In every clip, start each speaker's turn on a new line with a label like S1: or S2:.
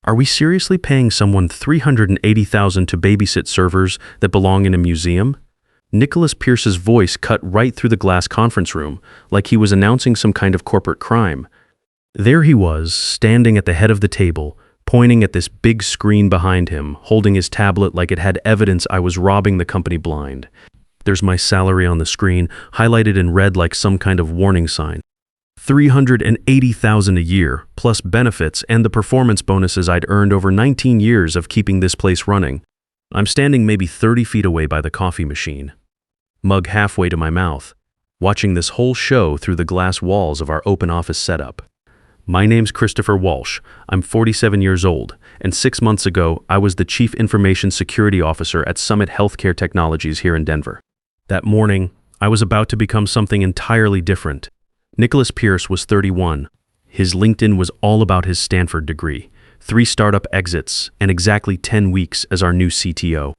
S1: Are we seriously paying someone $380,000 to babysit servers that belong in a museum? Nicholas Pierce's voice cut right through the glass conference room, like he was announcing some kind of corporate crime. There he was, standing at the head of the table, pointing at this big screen behind him, holding his tablet like it had evidence I was robbing the company blind. There's my salary on the screen, highlighted in red like some kind of warning sign. $380,000 a year, plus benefits and the performance bonuses I'd earned over 19 years of keeping this place running. I'm standing maybe 30 feet away by the coffee machine, mug halfway to my mouth, watching this whole show through the glass walls of our open office setup. My name's Christopher Walsh. I'm 47 years old, and 6 months ago, I was the Chief Information Security Officer at Summit Healthcare Technologies here in Denver. That morning, I was about to become something entirely different. Nicholas Pierce was 31. His LinkedIn was all about his Stanford degree, 3 startup exits, and exactly 10 weeks as our new CTO.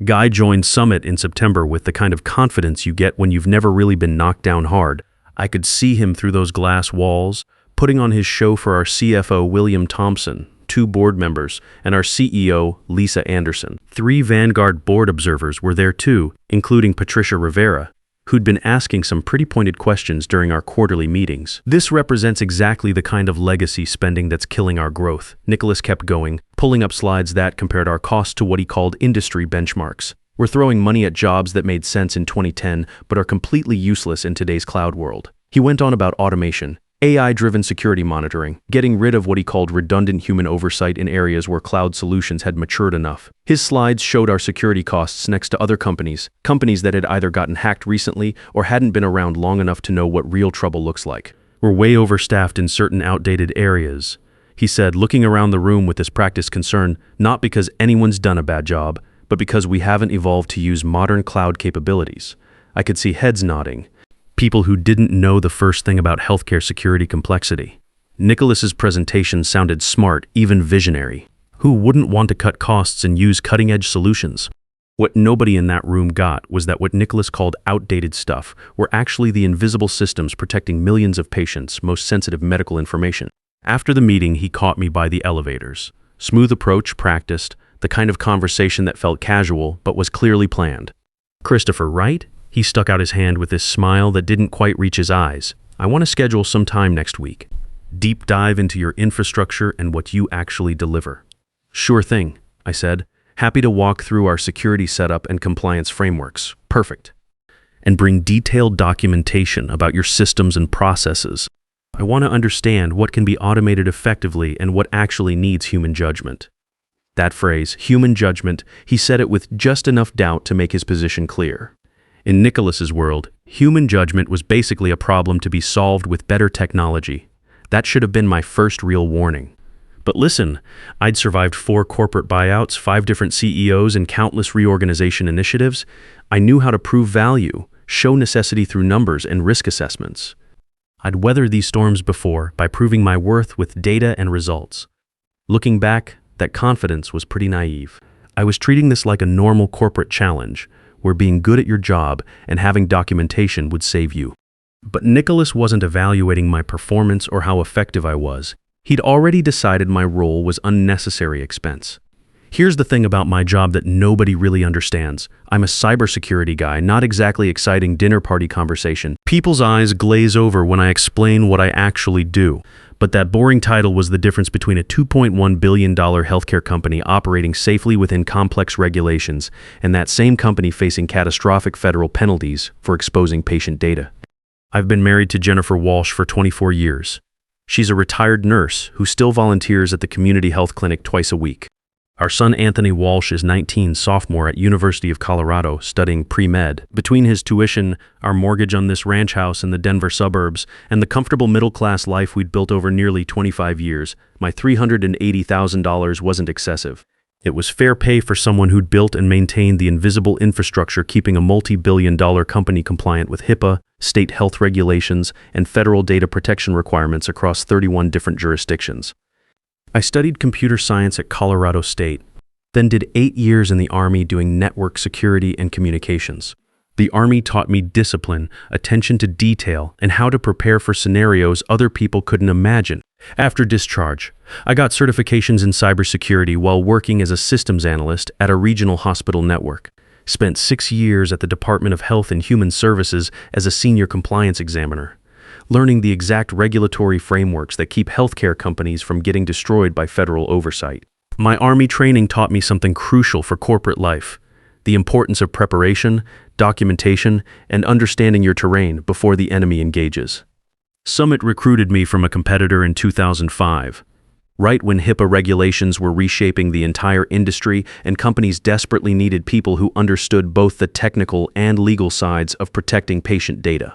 S1: Guy joined Summit in September with the kind of confidence you get when you've never really been knocked down hard. I could see him through those glass walls, putting on his show for our CFO, William Thompson, 2 board members, and our CEO, Lisa Anderson. 3 Vanguard board observers were there too, including Patricia Rivera, who'd been asking some pretty pointed questions during our quarterly meetings. This represents exactly the kind of legacy spending that's killing our growth. Nicholas kept going, pulling up slides that compared our costs to what he called industry benchmarks. We're throwing money at jobs that made sense in 2010, but are completely useless in today's cloud world. He went on about automation, AI-driven security monitoring, getting rid of what he called redundant human oversight in areas where cloud solutions had matured enough. His slides showed our security costs next to other companies that had either gotten hacked recently or hadn't been around long enough to know what real trouble looks like. We're way overstaffed in certain outdated areas, he said, looking around the room with this practiced concern, not because anyone's done a bad job, but because we haven't evolved to use modern cloud capabilities. I could see heads nodding. People who didn't know the first thing about healthcare security complexity. Nicholas's presentation sounded smart, even visionary. Who wouldn't want to cut costs and use cutting-edge solutions? What nobody in that room got was that what Nicholas called outdated stuff were actually the invisible systems protecting millions of patients' most sensitive medical information. After the meeting, he caught me by the elevators. Smooth approach, practiced, the kind of conversation that felt casual but was clearly planned. Christopher, right? He stuck out his hand with this smile that didn't quite reach his eyes. I want to schedule some time next week. Deep dive into your infrastructure and what you actually deliver. Sure thing, I said. Happy to walk through our security setup and compliance frameworks. Perfect. And bring detailed documentation about your systems and processes. I want to understand what can be automated effectively and what actually needs human judgment. That phrase, human judgment, he said it with just enough doubt to make his position clear. In Nicholas's world, human judgment was basically a problem to be solved with better technology. That should have been my first real warning. But listen, I'd survived 4 corporate buyouts, 5 different CEOs, and countless reorganization initiatives. I knew how to prove value, show necessity through numbers and risk assessments. I'd weathered these storms before by proving my worth with data and results. Looking back, that confidence was pretty naive. I was treating this like a normal corporate challenge, where being good at your job and having documentation would save you. But Nicholas wasn't evaluating my performance or how effective I was. He'd already decided my role was unnecessary expense. Here's the thing about my job that nobody really understands. I'm a cybersecurity guy, not exactly exciting dinner party conversation. People's eyes glaze over when I explain what I actually do. But that boring title was the difference between a $2.1 billion healthcare company operating safely within complex regulations and that same company facing catastrophic federal penalties for exposing patient data. I've been married to Jennifer Walsh for 24 years. She's a retired nurse who still volunteers at the community health clinic twice a week. Our son Anthony Walsh is 19, sophomore at University of Colorado, studying pre-med. Between his tuition, our mortgage on this ranch house in the Denver suburbs, and the comfortable middle-class life we'd built over nearly 25 years, my $380,000 wasn't excessive. It was fair pay for someone who'd built and maintained the invisible infrastructure keeping a multi-billion-dollar company compliant with HIPAA, state health regulations, and federal data protection requirements across 31 different jurisdictions. I studied computer science at Colorado State, then did 8 years in the Army doing network security and communications. The Army taught me discipline, attention to detail, and how to prepare for scenarios other people couldn't imagine. After discharge, I got certifications in cybersecurity while working as a systems analyst at a regional hospital network. Spent 6 years at the Department of Health and Human Services as a senior compliance examiner, learning the exact regulatory frameworks that keep healthcare companies from getting destroyed by federal oversight. My Army training taught me something crucial for corporate life: the importance of preparation, documentation, and understanding your terrain before the enemy engages. Summit recruited me from a competitor in 2005, right when HIPAA regulations were reshaping the entire industry and companies desperately needed people who understood both the technical and legal sides of protecting patient data.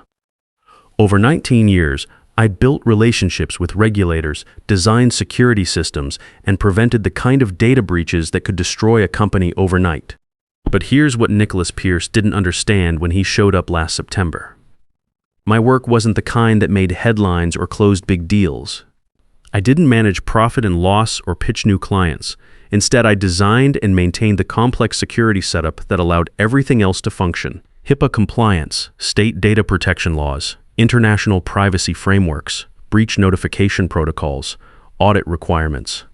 S1: Over 19 years, I'd built relationships with regulators, designed security systems, and prevented the kind of data breaches that could destroy a company overnight. But here's what Nicholas Pierce didn't understand when he showed up last September. My work wasn't the kind that made headlines or closed big deals. I didn't manage profit and loss or pitch new clients. Instead, I designed and maintained the complex security setup that allowed everything else to function: HIPAA compliance, state data protection laws, international privacy frameworks, breach notification protocols, audit requirements.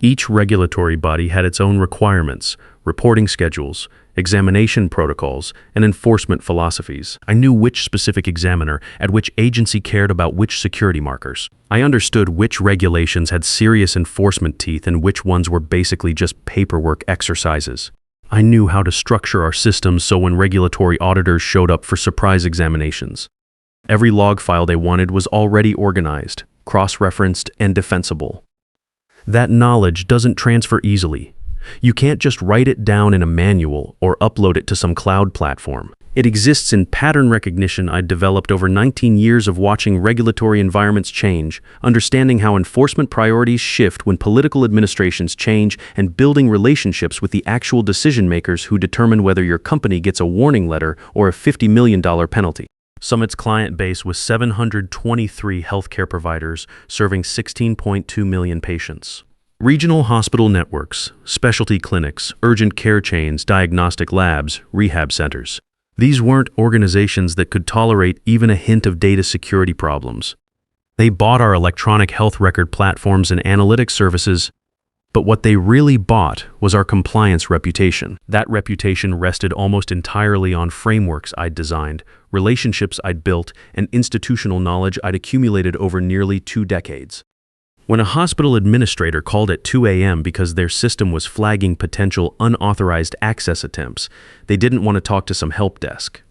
S1: Each regulatory body had its own requirements, reporting schedules, examination protocols, and enforcement philosophies. I knew which specific examiner at which agency cared about which security markers. I understood which regulations had serious enforcement teeth and which ones were basically just paperwork exercises. I knew how to structure our systems so when regulatory auditors showed up for surprise examinations, every log file they wanted was already organized, cross-referenced, and defensible. That knowledge doesn't transfer easily. You can't just write it down in a manual or upload it to some cloud platform. It exists in pattern recognition I'd developed over 19 years of watching regulatory environments change, understanding how enforcement priorities shift when political administrations change, and building relationships with the actual decision makers who determine whether your company gets a warning letter or a $50 million penalty. Summit's client base was 723 healthcare providers serving 16.2 million patients. Regional hospital networks, specialty clinics, urgent care chains, diagnostic labs, rehab centers. These weren't organizations that could tolerate even a hint of data security problems. They bought our electronic health record platforms and analytics services, but what they really bought was our compliance reputation. That reputation rested almost entirely on frameworks I'd designed, relationships I'd built, and institutional knowledge I'd accumulated over nearly 2 decades. When a hospital administrator called at 2 a.m. because their system was flagging potential unauthorized access attempts, they didn't want to talk to some help desk.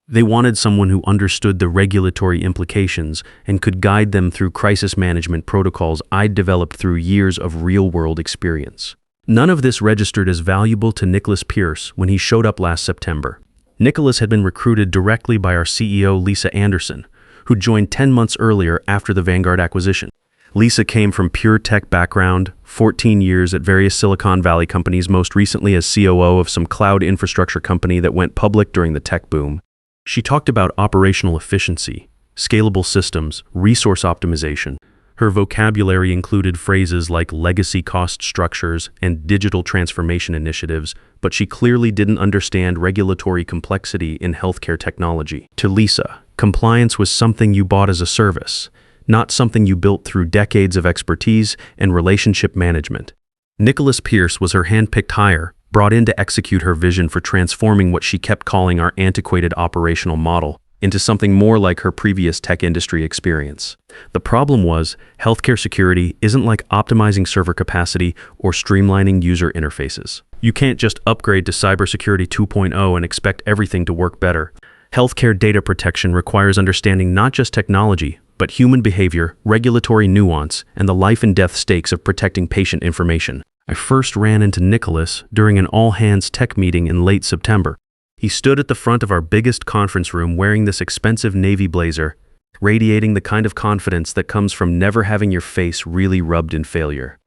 S1: They wanted someone who understood the regulatory implications and could guide them through crisis management protocols I'd developed through years of real-world experience. None of this registered as valuable to Nicholas Pierce when he showed up last September. Nicholas had been recruited directly by our CEO, Lisa Anderson, who joined 10 months earlier after the Vanguard acquisition. Lisa came from pure tech background, 14 years at various Silicon Valley companies, most recently as COO of some cloud infrastructure company that went public during the tech boom. She talked about operational efficiency, scalable systems, resource optimization. Her vocabulary included phrases like legacy cost structures and digital transformation initiatives, but she clearly didn't understand regulatory complexity in healthcare technology. To Lisa, compliance was something you bought as a service, not something you built through decades of expertise and relationship management. Nicholas Pierce was her hand-picked hire, brought in to execute her vision for transforming what she kept calling our antiquated operational model into something more like her previous tech industry experience. The problem was, healthcare security isn't like optimizing server capacity or streamlining user interfaces. You can't just upgrade to cybersecurity 2.0 and expect everything to work better. Healthcare data protection requires understanding not just technology, but human behavior, regulatory nuance, and the life and death stakes of protecting patient information. I first ran into Nicholas during an all-hands tech meeting in late September. He stood at the front of our biggest conference room wearing this expensive navy blazer, radiating the kind of confidence that comes from never having your face really rubbed in failure.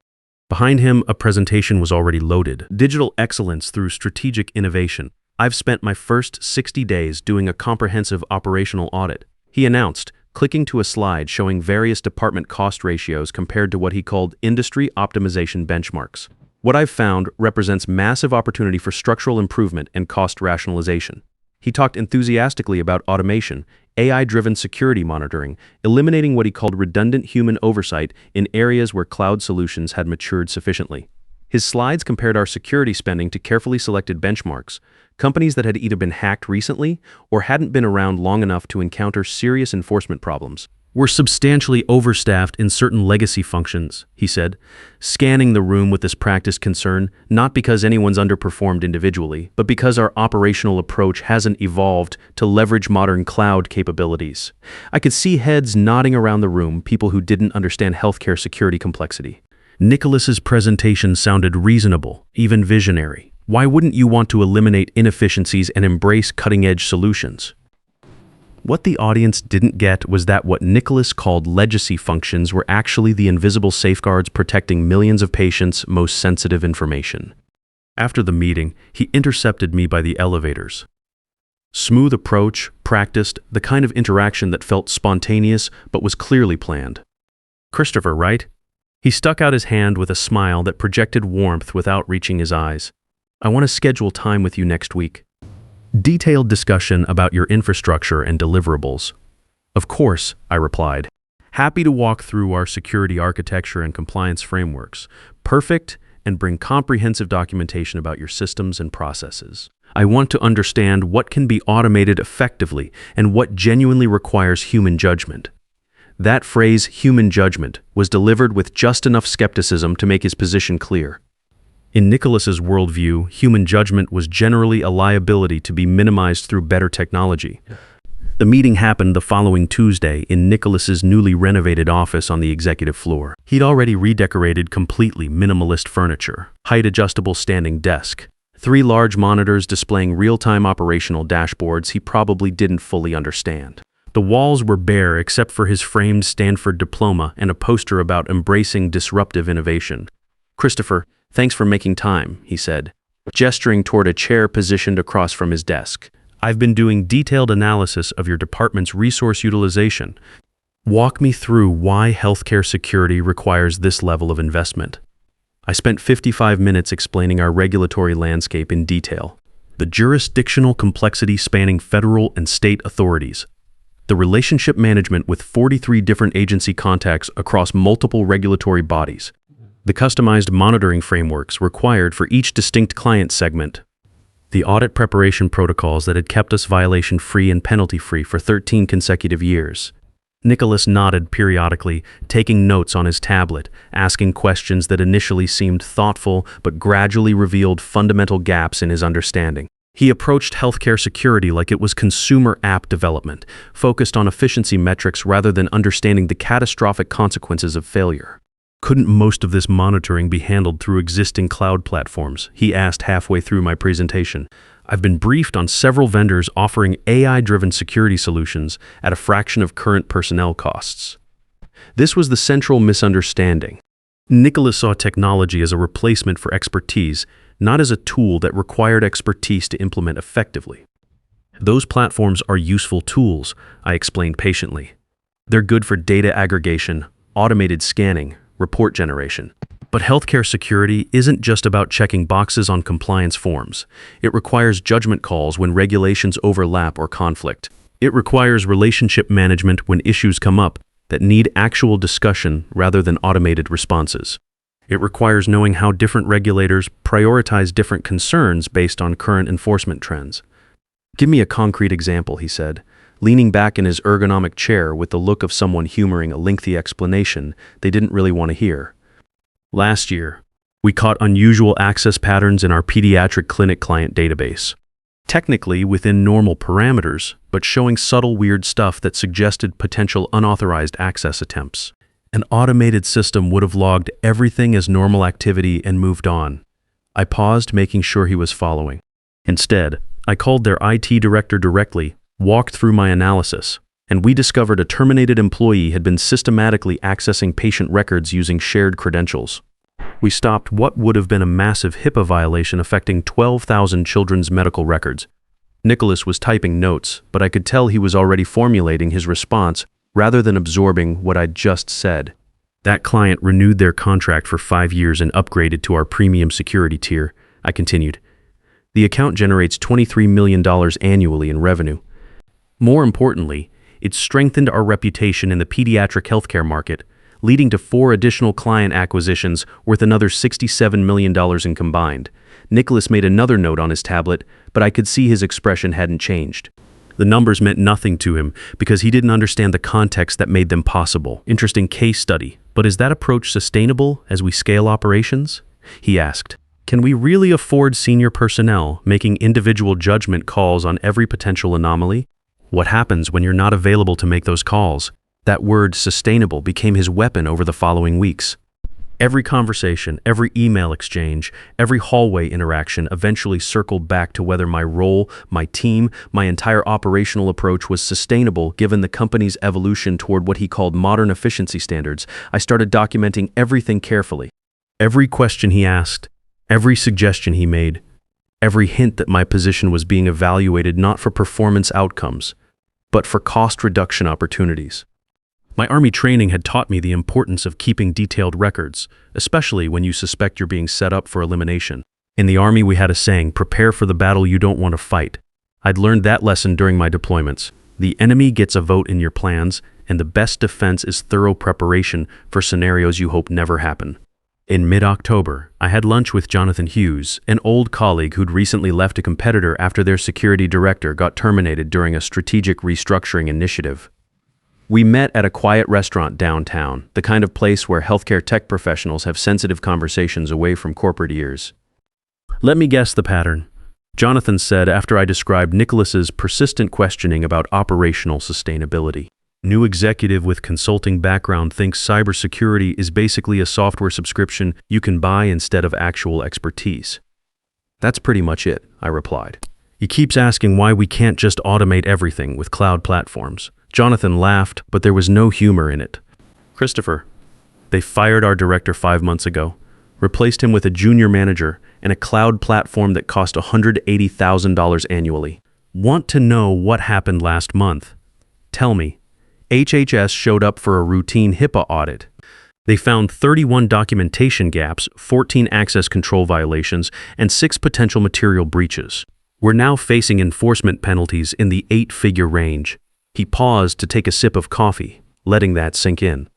S1: Behind him, a presentation was already loaded. Digital excellence through strategic innovation. I've spent my first 60 days doing a comprehensive operational audit, he announced, clicking to a slide showing various department cost ratios compared to what he called industry optimization benchmarks. What I've found represents massive opportunity for structural improvement and cost rationalization. He talked enthusiastically about automation, AI-driven security monitoring, eliminating what he called redundant human oversight in areas where cloud solutions had matured sufficiently. His slides compared our security spending to carefully selected benchmarks, companies that had either been hacked recently or hadn't been around long enough to encounter serious enforcement problems. "We're substantially overstaffed in certain legacy functions," he said, scanning the room with this practiced concern, not because anyone's underperformed individually, but because our operational approach hasn't evolved to leverage modern cloud capabilities. I could see heads nodding around the room, people who didn't understand healthcare security complexity. Nicholas's presentation sounded reasonable, even visionary. Why wouldn't you want to eliminate inefficiencies and embrace cutting-edge solutions? What the audience didn't get was that what Nicholas called legacy functions were actually the invisible safeguards protecting millions of patients' most sensitive information. After the meeting, he intercepted me by the elevators. Smooth approach, practiced, the kind of interaction that felt spontaneous but was clearly planned. "Christopher, right?" He stuck out his hand with a smile that projected warmth without reaching his eyes. "I want to schedule time with you next week. Detailed discussion about your infrastructure and deliverables." "Of course," I replied. "Happy to walk through our security architecture and compliance frameworks. Perfect, and bring comprehensive documentation about your systems and processes. I want to understand what can be automated effectively and what genuinely requires human judgment." That phrase, human judgment, was delivered with just enough skepticism to make his position clear. In Nicholas's worldview, human judgment was generally a liability to be minimized through better technology. The meeting happened the following Tuesday in Nicholas's newly renovated office on the executive floor. He'd already redecorated completely minimalist furniture, height-adjustable standing desk, 3 large monitors displaying real-time operational dashboards he probably didn't fully understand. The walls were bare except for his framed Stanford diploma and a poster about embracing disruptive innovation. "Christopher, thanks for making time," he said, gesturing toward a chair positioned across from his desk. "I've been doing detailed analysis of your department's resource utilization. Walk me through why healthcare security requires this level of investment." I spent 55 minutes explaining our regulatory landscape in detail. The jurisdictional complexity spanning federal and state authorities. The relationship management with 43 different agency contacts across multiple regulatory bodies. The customized monitoring frameworks required for each distinct client segment. The audit preparation protocols that had kept us violation-free and penalty-free for 13 consecutive years. Nicholas nodded periodically, taking notes on his tablet, asking questions that initially seemed thoughtful but gradually revealed fundamental gaps in his understanding. He approached healthcare security like it was consumer app development, focused on efficiency metrics rather than understanding the catastrophic consequences of failure. "Couldn't most of this monitoring be handled through existing cloud platforms?" he asked halfway through my presentation. "I've been briefed on several vendors offering AI-driven security solutions at a fraction of current personnel costs." This was the central misunderstanding. Nicholas saw technology as a replacement for expertise, not as a tool that required expertise to implement effectively. "Those platforms are useful tools," I explained patiently. "They're good for data aggregation, automated scanning, report generation. But healthcare security isn't just about checking boxes on compliance forms. It requires judgment calls when regulations overlap or conflict. It requires relationship management when issues come up that need actual discussion rather than automated responses. It requires knowing how different regulators prioritize different concerns based on current enforcement trends." "Give me a concrete example," he said, leaning back in his ergonomic chair with the look of someone humoring a lengthy explanation they didn't really want to hear. "Last year, we caught unusual access patterns in our pediatric clinic client database. Technically within normal parameters, but showing subtle weird stuff that suggested potential unauthorized access attempts. An automated system would have logged everything as normal activity and moved on." I paused, making sure he was following. Instead, I called their IT director directly, walked through my analysis, and we discovered a terminated employee had been systematically accessing patient records using shared credentials. We stopped what would have been a massive HIPAA violation affecting 12,000 children's medical records. Nicholas was typing notes, but I could tell he was already formulating his response rather than absorbing what I'd just said. "That client renewed their contract for 5 years and upgraded to our premium security tier," I continued. The account generates $23 million annually in revenue. More importantly, it strengthened our reputation in the pediatric healthcare market, leading to 4 additional client acquisitions worth another $67 million in combined. Nicholas made another note on his tablet, but I could see his expression hadn't changed. The numbers meant nothing to him because he didn't understand the context that made them possible. Interesting case study, but is that approach sustainable as we scale operations? He asked. Can we really afford senior personnel making individual judgment calls on every potential anomaly? What happens when you're not available to make those calls? That word sustainable became his weapon over the following weeks. Every conversation, every email exchange, every hallway interaction eventually circled back to whether my role, my team, my entire operational approach was sustainable given the company's evolution toward what he called modern efficiency standards. I started documenting everything carefully. Every question he asked, every suggestion he made, every hint that my position was being evaluated not for performance outcomes, but for cost reduction opportunities. My Army training had taught me the importance of keeping detailed records, especially when you suspect you're being set up for elimination. In the Army, we had a saying, prepare for the battle you don't want to fight. I'd learned that lesson during my deployments. The enemy gets a vote in your plans, and the best defense is thorough preparation for scenarios you hope never happen. In mid-October, I had lunch with Jonathan Hughes, an old colleague who'd recently left a competitor after their security director got terminated during a strategic restructuring initiative. We met at a quiet restaurant downtown, the kind of place where healthcare tech professionals have sensitive conversations away from corporate ears. Let me guess the pattern, Jonathan said after I described Nicholas's persistent questioning about operational sustainability. New executive with consulting background thinks cybersecurity is basically a software subscription you can buy instead of actual expertise. That's pretty much it, I replied. He keeps asking why we can't just automate everything with cloud platforms. Jonathan laughed, but there was no humor in it. Christopher, they fired our director 5 months ago, replaced him with a junior manager and a cloud platform that cost $180,000 annually. Want to know what happened last month? Tell me. HHS showed up for a routine HIPAA audit. They found 31 documentation gaps, 14 access control violations, and 6 potential material breaches. We're now facing enforcement penalties in the 8-figure range. He paused to take a sip of coffee, letting that sink in.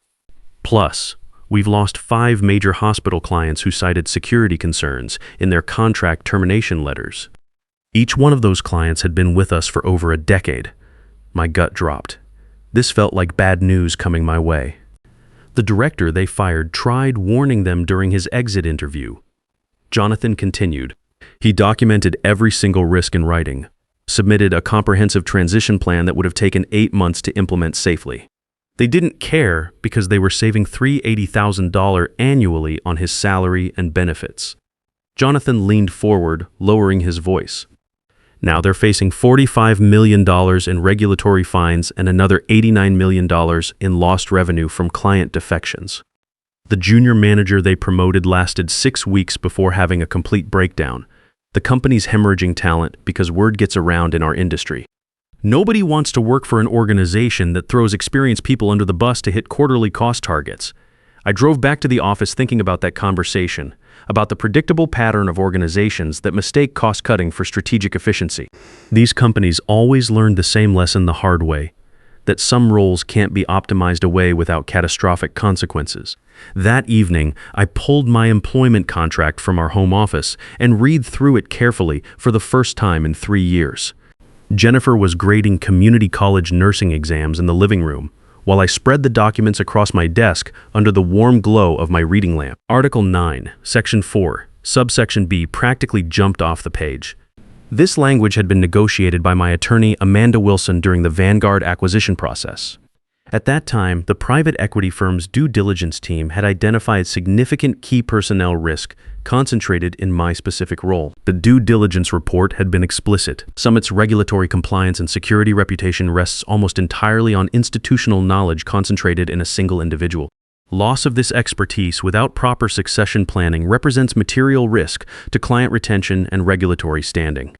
S1: Plus, we've lost 5 major hospital clients who cited security concerns in their contract termination letters. Each one of those clients had been with us for over a decade. My gut dropped. This felt like bad news coming my way. The director they fired tried warning them during his exit interview. Jonathan continued. He documented every single risk in writing, submitted a comprehensive transition plan that would have taken 8 months to implement safely. They didn't care because they were saving $380,000 annually on his salary and benefits. Jonathan leaned forward, lowering his voice. Now they're facing $45 million in regulatory fines and another $89 million in lost revenue from client defections. The junior manager they promoted lasted 6 weeks before having a complete breakdown. The company's hemorrhaging talent because word gets around in our industry. Nobody wants to work for an organization that throws experienced people under the bus to hit quarterly cost targets. I drove back to the office thinking about that conversation, about the predictable pattern of organizations that mistake cost-cutting for strategic efficiency. These companies always learn the same lesson the hard way, that some roles can't be optimized away without catastrophic consequences. That evening, I pulled my employment contract from our home office and read through it carefully for the first time in 3 years. Jennifer was grading community college nursing exams in the living room, while I spread the documents across my desk under the warm glow of my reading lamp. Article 9, Section 4, Subsection B practically jumped off the page. This language had been negotiated by my attorney Amanda Wilson during the Vanguard acquisition process. At that time, the private equity firm's due diligence team had identified significant key personnel risk concentrated in my specific role. The due diligence report had been explicit. Summit's regulatory compliance and security reputation rests almost entirely on institutional knowledge concentrated in a single individual. Loss of this expertise without proper succession planning represents material risk to client retention and regulatory standing.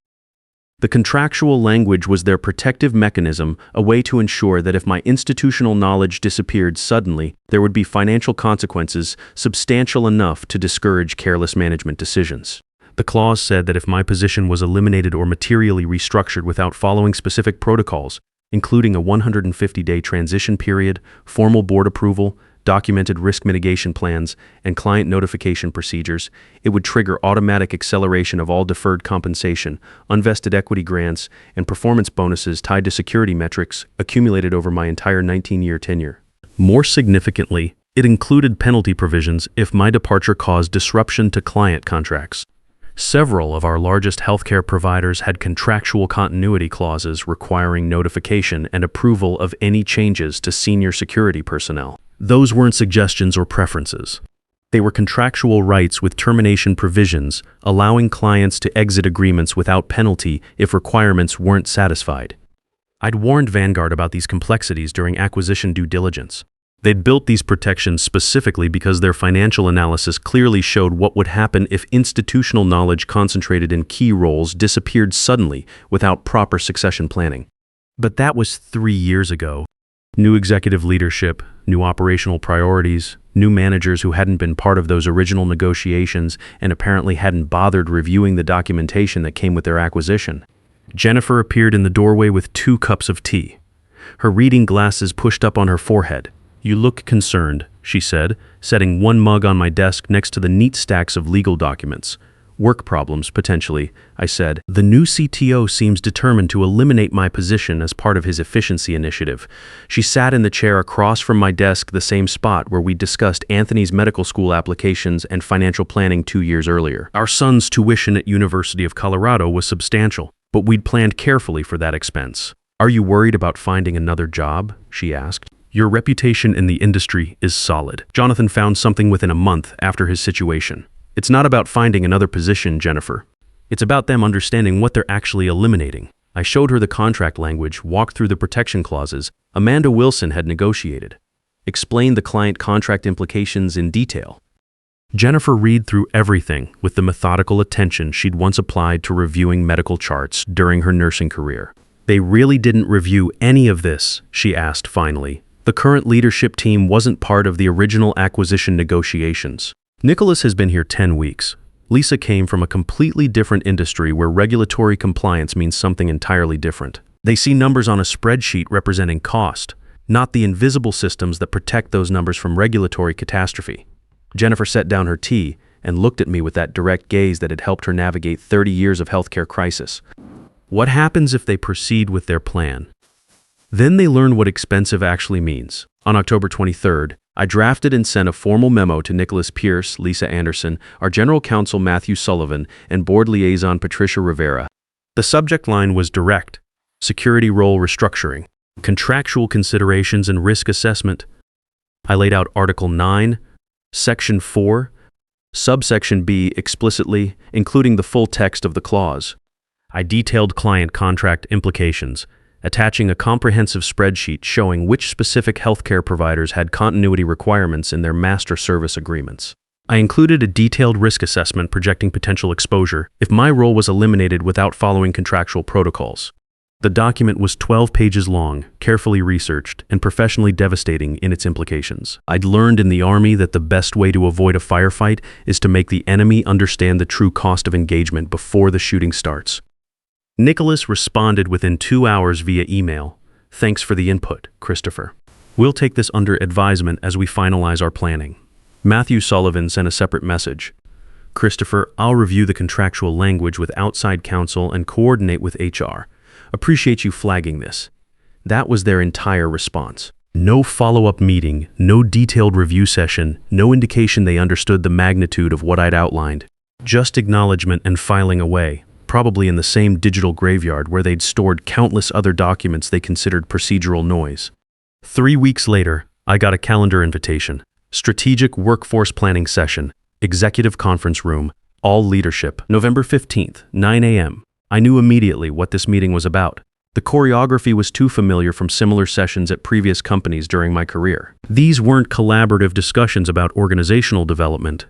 S1: The contractual language was their protective mechanism, a way to ensure that if my institutional knowledge disappeared suddenly, there would be financial consequences substantial enough to discourage careless management decisions. The clause said that if my position was eliminated or materially restructured without following specific protocols, including a 150-day transition period, formal board approval, documented risk mitigation plans, and client notification procedures, it would trigger automatic acceleration of all deferred compensation, unvested equity grants, and performance bonuses tied to security metrics accumulated over my entire 19-year tenure. More significantly, it included penalty provisions if my departure caused disruption to client contracts. Several of our largest healthcare providers had contractual continuity clauses requiring notification and approval of any changes to senior security personnel. Those weren't suggestions or preferences. They were contractual rights with termination provisions, allowing clients to exit agreements without penalty if requirements weren't satisfied. I'd warned Vanguard about these complexities during acquisition due diligence. They'd built these protections specifically because their financial analysis clearly showed what would happen if institutional knowledge concentrated in key roles disappeared suddenly without proper succession planning. But that was 3 years ago. New executive leadership, new operational priorities, new managers who hadn't been part of those original negotiations and apparently hadn't bothered reviewing the documentation that came with their acquisition. Jennifer appeared in the doorway with 2 cups of tea, her reading glasses pushed up on her forehead. "You look concerned," she said, setting one mug on my desk next to the neat stacks of legal documents. "Work problems, potentially," I said. "The new CTO seems determined to eliminate my position as part of his efficiency initiative." She sat in the chair across from my desk, the same spot where we discussed Anthony's medical school applications and financial planning 2 years earlier. Our son's tuition at University of Colorado was substantial, but we'd planned carefully for that expense. "Are you worried about finding another job?" she asked. "Your reputation in the industry is solid. Jonathan found something within a month after his situation. It's not about finding another position, Jennifer. It's about them understanding what they're actually eliminating." I showed her the contract language, walked through the protection clauses Amanda Wilson had negotiated, explained the client contract implications in detail. Jennifer read through everything with the methodical attention she'd once applied to reviewing medical charts during her nursing career. "They really didn't review any of this?" she asked finally. "The current leadership team wasn't part of the original acquisition negotiations." Nicholas has been here 10 weeks. Lisa came from a completely different industry where regulatory compliance means something entirely different. They see numbers on a spreadsheet representing cost, not the invisible systems that protect those numbers from regulatory catastrophe. Jennifer set down her tea and looked at me with that direct gaze that had helped her navigate 30 years of healthcare crisis. "What happens if they proceed with their plan? Then they learn what expensive actually means." On October 23rd, I drafted and sent a formal memo to Nicholas Pierce, Lisa Anderson, our General Counsel Matthew Sullivan, and Board Liaison Patricia Rivera. The subject line was direct: security role restructuring, contractual considerations and risk assessment. I laid out Article 9, Section 4, Subsection B explicitly, including the full text of the clause. I detailed client contract implications, attaching a comprehensive spreadsheet showing which specific healthcare providers had continuity requirements in their master service agreements. I included a detailed risk assessment projecting potential exposure if my role was eliminated without following contractual protocols. The document was 12 pages long, carefully researched, and professionally devastating in its implications. I'd learned in the Army that the best way to avoid a firefight is to make the enemy understand the true cost of engagement before the shooting starts. Nicholas responded within 2 hours via email. "Thanks for the input, Christopher. We'll take this under advisement as we finalize our planning." Matthew Sullivan sent a separate message. "Christopher, I'll review the contractual language with outside counsel and coordinate with HR. Appreciate you flagging this." That was their entire response. No follow-up meeting, no detailed review session, no indication they understood the magnitude of what I'd outlined. Just acknowledgement and filing away, probably in the same digital graveyard where they'd stored countless other documents they considered procedural noise. 3 weeks later, I got a calendar invitation. Strategic Workforce Planning Session, Executive Conference Room, all leadership, November 15th, 9 a.m. I knew immediately what this meeting was about. The choreography was too familiar from similar sessions at previous companies during my career. These weren't collaborative discussions about organizational development.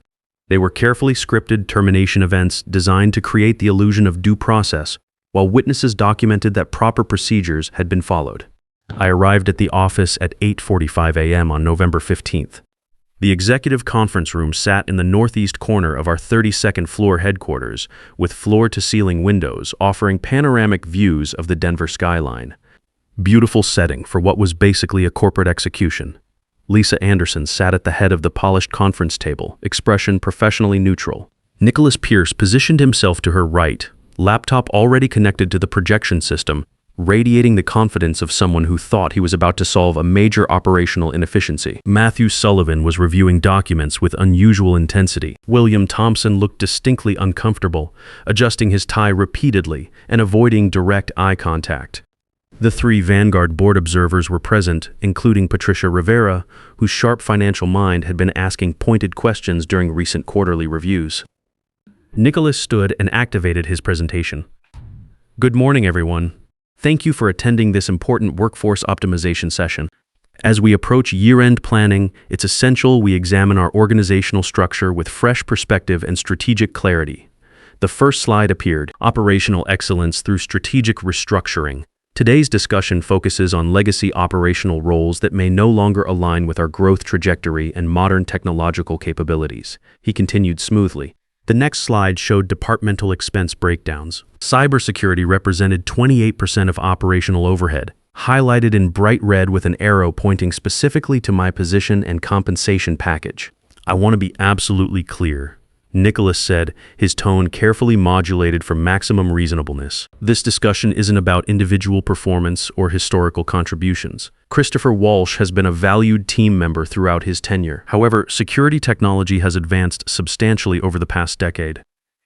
S1: They were carefully scripted termination events designed to create the illusion of due process, while witnesses documented that proper procedures had been followed. I arrived at the office at 8:45 a.m. on November 15th. The executive conference room sat in the northeast corner of our 32nd floor headquarters, with floor-to-ceiling windows offering panoramic views of the Denver skyline. Beautiful setting for what was basically a corporate execution. Lisa Anderson sat at the head of the polished conference table, expression professionally neutral. Nicholas Pierce positioned himself to her right, laptop already connected to the projection system, radiating the confidence of someone who thought he was about to solve a major operational inefficiency. Matthew Sullivan was reviewing documents with unusual intensity. William Thompson looked distinctly uncomfortable, adjusting his tie repeatedly and avoiding direct eye contact. The three Vanguard board observers were present, including Patricia Rivera, whose sharp financial mind had been asking pointed questions during recent quarterly reviews. Nicholas stood and activated his presentation. Good morning, everyone. Thank you for attending this important workforce optimization session. As we approach year-end planning, it's essential we examine our organizational structure with fresh perspective and strategic clarity. The first slide appeared, Operational Excellence through Strategic Restructuring. Today's discussion focuses on legacy operational roles that may no longer align with our growth trajectory and modern technological capabilities. He continued smoothly. The next slide showed departmental expense breakdowns. Cybersecurity represented 28% of operational overhead, highlighted in bright red with an arrow pointing specifically to my position and compensation package. I want to be absolutely clear, Nicholas said, his tone carefully modulated for maximum reasonableness. This discussion isn't about individual performance or historical contributions. Christopher Walsh has been a valued team member throughout his tenure. However, security technology has advanced substantially over the past decade.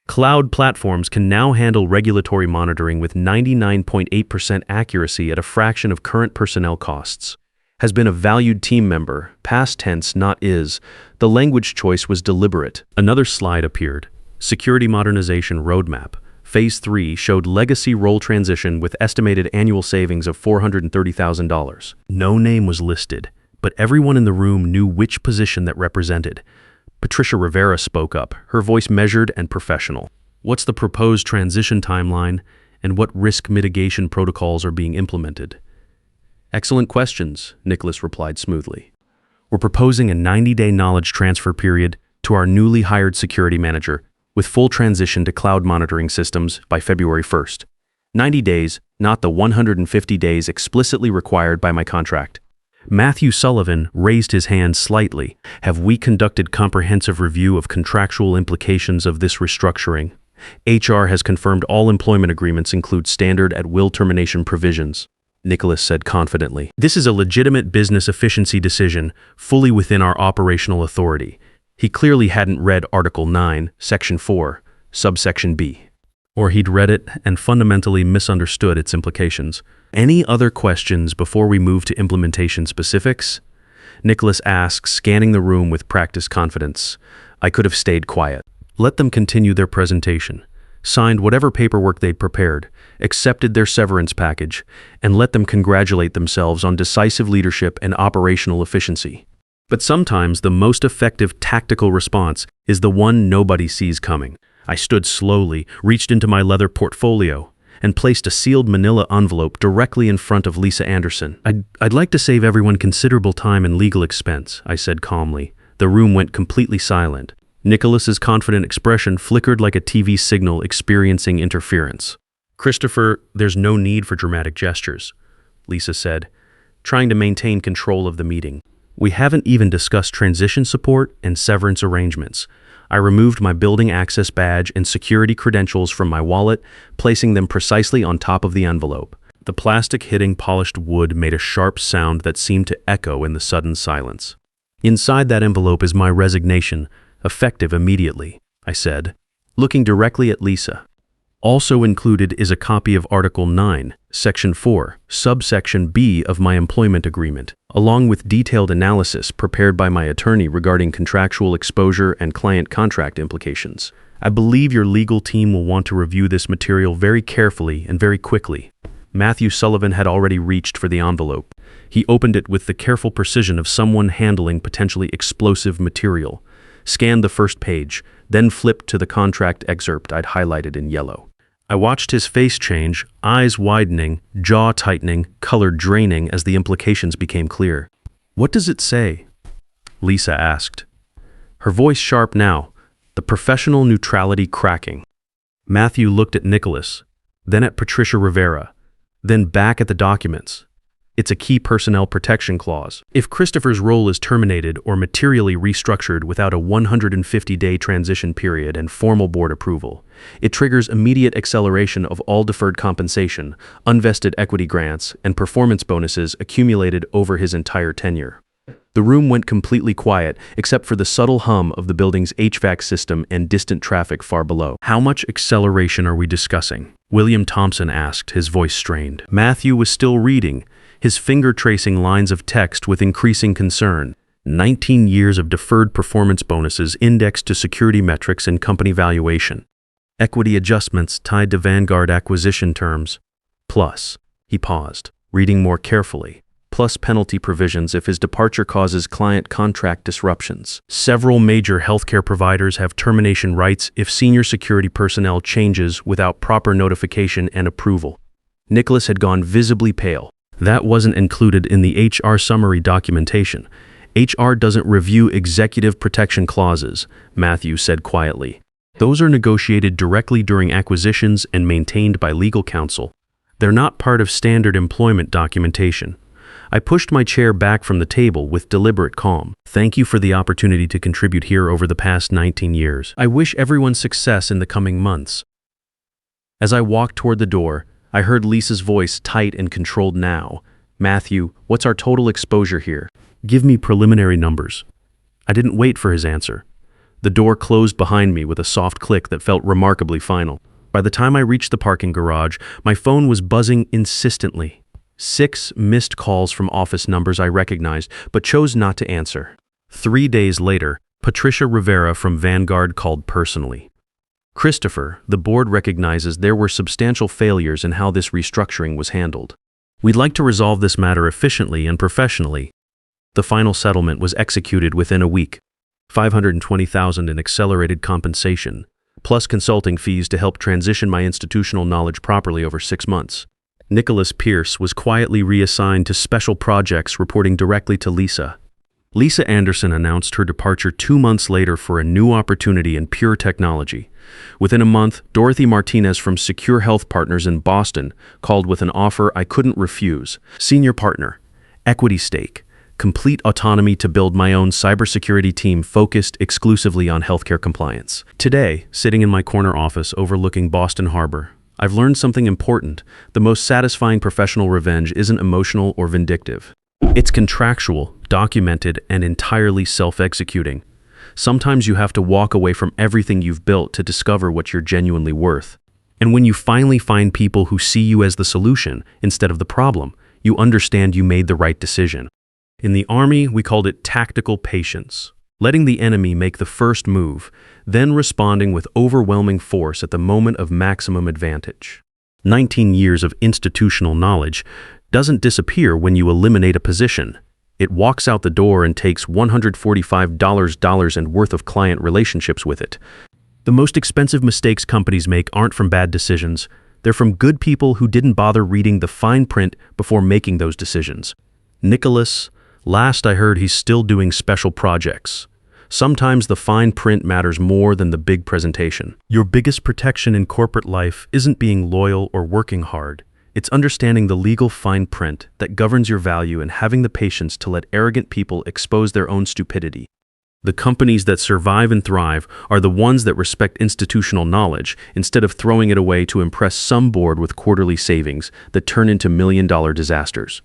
S1: Cloud platforms can now handle regulatory monitoring with 99.8% accuracy at a fraction of current personnel costs. Has been a valued team member, past tense, not is. The language choice was deliberate. Another slide appeared. Security Modernization Roadmap. Phase 3 showed legacy role transition with estimated annual savings of $430,000. No name was listed, but everyone in the room knew which position that represented. Patricia Rivera spoke up, her voice measured and professional. What's the proposed transition timeline, and what risk mitigation protocols are being implemented? Excellent questions, Nicholas replied smoothly. We're proposing a 90-day knowledge transfer period to our newly hired security manager, with full transition to cloud monitoring systems by February 1st. 90 days, not the 150 days explicitly required by my contract. Matthew Sullivan raised his hand slightly. Have we conducted comprehensive review of contractual implications of this restructuring? HR has confirmed all employment agreements include standard at-will termination provisions, Nicholas said confidently. This is a legitimate business efficiency decision, fully within our operational authority. He clearly hadn't read Article 9, Section 4, Subsection B. Or he'd read it and fundamentally misunderstood its implications. Any other questions before we move to implementation specifics? Nicholas asked, scanning the room with practiced confidence. I could have stayed quiet. Let them continue their presentation, signed whatever paperwork they'd prepared, accepted their severance package, and let them congratulate themselves on decisive leadership and operational efficiency. But sometimes the most effective tactical response is the one nobody sees coming. I stood slowly, reached into my leather portfolio, and placed a sealed manila envelope directly in front of Lisa Anderson. I'd like to save everyone considerable time and legal expense, I said calmly. The room went completely silent. Nicholas's confident expression flickered like a TV signal experiencing interference. Christopher, there's no need for dramatic gestures, Lisa said, trying to maintain control of the meeting. We haven't even discussed transition support and severance arrangements. I removed my building access badge and security credentials from my wallet, placing them precisely on top of the envelope. The plastic hitting polished wood made a sharp sound that seemed to echo in the sudden silence. Inside that envelope is my resignation, effective immediately, I said, looking directly at Lisa. Also included is a copy of Article 9, Section 4, Subsection B of my employment agreement, along with detailed analysis prepared by my attorney regarding contractual exposure and client contract implications. I believe your legal team will want to review this material very carefully and very quickly. Matthew Sullivan had already reached for the envelope. He opened it with the careful precision of someone handling potentially explosive material, scanned the first page, then flipped to the contract excerpt I'd highlighted in yellow. I watched his face change, eyes widening, jaw tightening, color draining as the implications became clear. What does it say? Lisa asked, her voice sharp now, the professional neutrality cracking. Matthew looked at Nicholas, then at Patricia Rivera, then back at the documents. It's a key personnel protection clause. If Christopher's role is terminated or materially restructured without a 150-day transition period and formal board approval, it triggers immediate acceleration of all deferred compensation, unvested equity grants, and performance bonuses accumulated over his entire tenure. The room went completely quiet, except for the subtle hum of the building's HVAC system and distant traffic far below. How much acceleration are we discussing? William Thompson asked, his voice strained. Matthew was still reading, his finger tracing lines of text with increasing concern. 19 years of deferred performance bonuses indexed to security metrics and company valuation. Equity adjustments tied to Vanguard acquisition terms. Plus, he paused, reading more carefully. Plus penalty provisions if his departure causes client contract disruptions. Several major healthcare providers have termination rights if senior security personnel changes without proper notification and approval. Nicholas had gone visibly pale. That wasn't included in the HR summary documentation. HR doesn't review executive protection clauses, Matthew said quietly. Those are negotiated directly during acquisitions and maintained by legal counsel. They're not part of standard employment documentation. I pushed my chair back from the table with deliberate calm. Thank you for the opportunity to contribute here over the past 19 years. I wish everyone success in the coming months. As I walked toward the door, I heard Lisa's voice tight and controlled now. Matthew, what's our total exposure here? Give me preliminary numbers. I didn't wait for his answer. The door closed behind me with a soft click that felt remarkably final. By the time I reached the parking garage, my phone was buzzing insistently. 6 missed calls from office numbers I recognized, but chose not to answer. 3 days later, Patricia Rivera from Vanguard called personally. Christopher, the board recognizes there were substantial failures in how this restructuring was handled. We'd like to resolve this matter efficiently and professionally. The final settlement was executed within a week. $520,000 in accelerated compensation, plus consulting fees to help transition my institutional knowledge properly over 6 months. Nicholas Pierce was quietly reassigned to special projects reporting directly to Lisa. Lisa Anderson announced her departure 2 months later for a new opportunity in pure technology. Within a month, Dorothy Martinez from Secure Health Partners in Boston called with an offer I couldn't refuse. Senior partner, equity stake, complete autonomy to build my own cybersecurity team focused exclusively on healthcare compliance. Today, sitting in my corner office overlooking Boston Harbor, I've learned something important. The most satisfying professional revenge isn't emotional or vindictive. It's contractual, documented, and entirely self-executing. Sometimes you have to walk away from everything you've built to discover what you're genuinely worth. And when you finally find people who see you as the solution instead of the problem, you understand you made the right decision. In the Army, we called it tactical patience. Letting the enemy make the first move, then responding with overwhelming force at the moment of maximum advantage. 19 years of institutional knowledge doesn't disappear when you eliminate a position. It walks out the door and takes $145 and worth of client relationships with it. The most expensive mistakes companies make aren't from bad decisions. They're from good people who didn't bother reading the fine print before making those decisions. Nicholas, last I heard, he's still doing special projects. Sometimes the fine print matters more than the big presentation. Your biggest protection in corporate life isn't being loyal or working hard. It's understanding the legal fine print that governs your value and having the patience to let arrogant people expose their own stupidity. The companies that survive and thrive are the ones that respect institutional knowledge instead of throwing it away to impress some board with quarterly savings that turn into million-dollar disasters.